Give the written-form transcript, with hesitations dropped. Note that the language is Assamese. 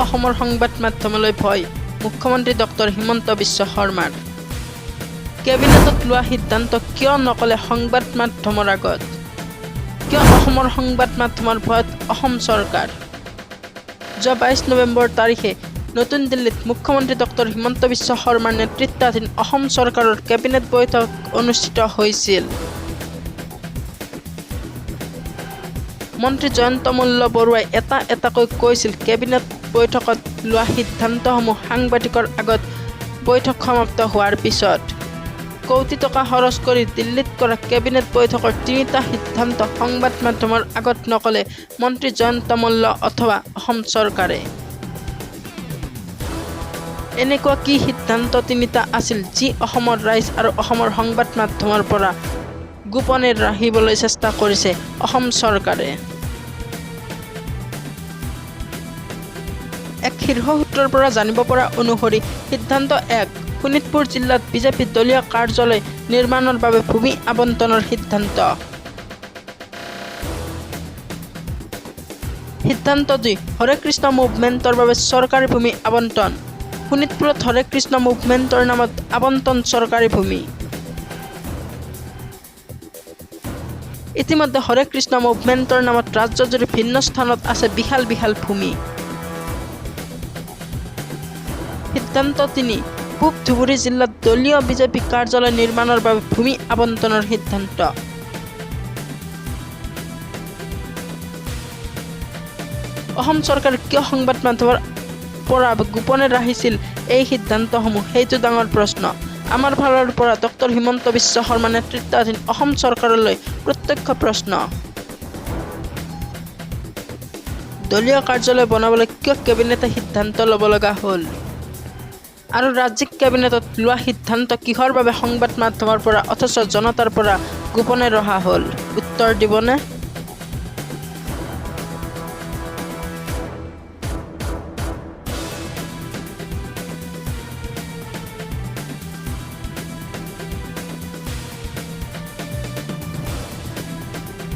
অসমৰ সংবাদ মাধ্যমলৈ ভয় মুখ্যমন্ত্ৰী ডক্টৰ হিমন্ত বিশ্ব শৰ্মাৰ। কেবিনেটত লোৱা সিদ্ধান্ত কিয় নকলে সংবাদ মাধ্যমৰ আগত? কিয় অসমৰ সংবাদ মাধ্যমৰ ভয়ত অসম চৰকাৰ? যোৱা 22 নৱেম্বৰ তাৰিখে নতুন দিল্লীত মুখ্যমন্ত্ৰী ডক্টৰ হিমন্ত বিশ্ব শৰ্মাৰ নেতৃত্বাধীন অসম চৰকাৰৰ কেবিনেট বৈঠক অনুষ্ঠিত হৈছিল। মন্ত্ৰী জয়ন্ত মল্ল বৰুৱাই এটাকৈ কৈছিল, কেবিনেট বৈঠকত লোৱা সিদ্ধান্তসমূহ সাংবাদিকৰ আগত বৈঠক সমাপ্ত হোৱাৰ পিছত। কোটি টকা খৰচ কৰি দিল্লীত কৰা কেবিনেট বৈঠকৰ 3টা সিদ্ধান্ত সংবাদ মাধ্যমৰ আগত নকলে মন্ত্ৰী জয়ন্ত মল্ল অথবা অসম চৰকাৰে। এনেকুৱা কি সিদ্ধান্ত 3টা আছিল যি অসমৰ ৰাইজ আৰু অসমৰ সংবাদ মাধ্যমৰ পৰা গোপনে ৰাখিবলৈ চেষ্টা কৰিছে অসম চৰকাৰে? এক শীৰ্ষ সূত্ৰৰ পৰা জানিব পৰা অনুসৰি সিদ্ধান্ত 1, শোণিতপুৰ জিলাত বিজেপি দলীয় কাৰ্যালয় নিৰ্মাণৰ বাবে ভূমি আবণ্টনৰ সিদ্ধান্ত। সিদ্ধান্ত 2, হৰে কৃষ্ণ মুভমেণ্টৰ বাবে চৰকাৰী ভূমি আবণ্টন। শোণিতপুৰত হৰে কৃষ্ণ মুভমেণ্টৰ নামত আবণ্টন চৰকাৰী ভূমি। ইতিমধ্যে হৰে কৃষ্ণ মুভমেণ্টৰ নামত ৰাজ্যজুৰি ভিন্ন স্থানত আছে বিশাল বিশাল ভূমি। সিদ্ধান্ত 3, পূব ধুবুৰী জিলাত দলীয় বিজেপি কাৰ্যালয় নিৰ্মাণৰ বাবে ভূমি আবণ্টনৰ সিদ্ধান্ত। অসম চৰকাৰে কিয় সংবাদ মাধ্যমৰ পৰা গোপনে ৰাখিছিল এই সিদ্ধান্তসমূহ, সেইটো ডাঙৰ প্ৰশ্ন। আমাৰ ফালৰ পৰা ডক্টৰ হিমন্ত বিশ্ব শৰ্মা নেতৃত্বাধীন অসম চৰকাৰলৈ প্ৰত্যক্ষ প্ৰশ্ন। দলীয় কাৰ্যালয় বনাবলৈ কিয় কেবিনেটে সিদ্ধান্ত ল'ব লগা হ'ল? আৰু ৰাজ্যিক কেবিনেটত লোৱা সিদ্ধান্ত কিহৰ বাবে সংবাদ মাধ্যমৰ পৰা অথচ জনতাৰ পৰা গোপনে ৰখা হ'ল? উত্তৰ দিবনে?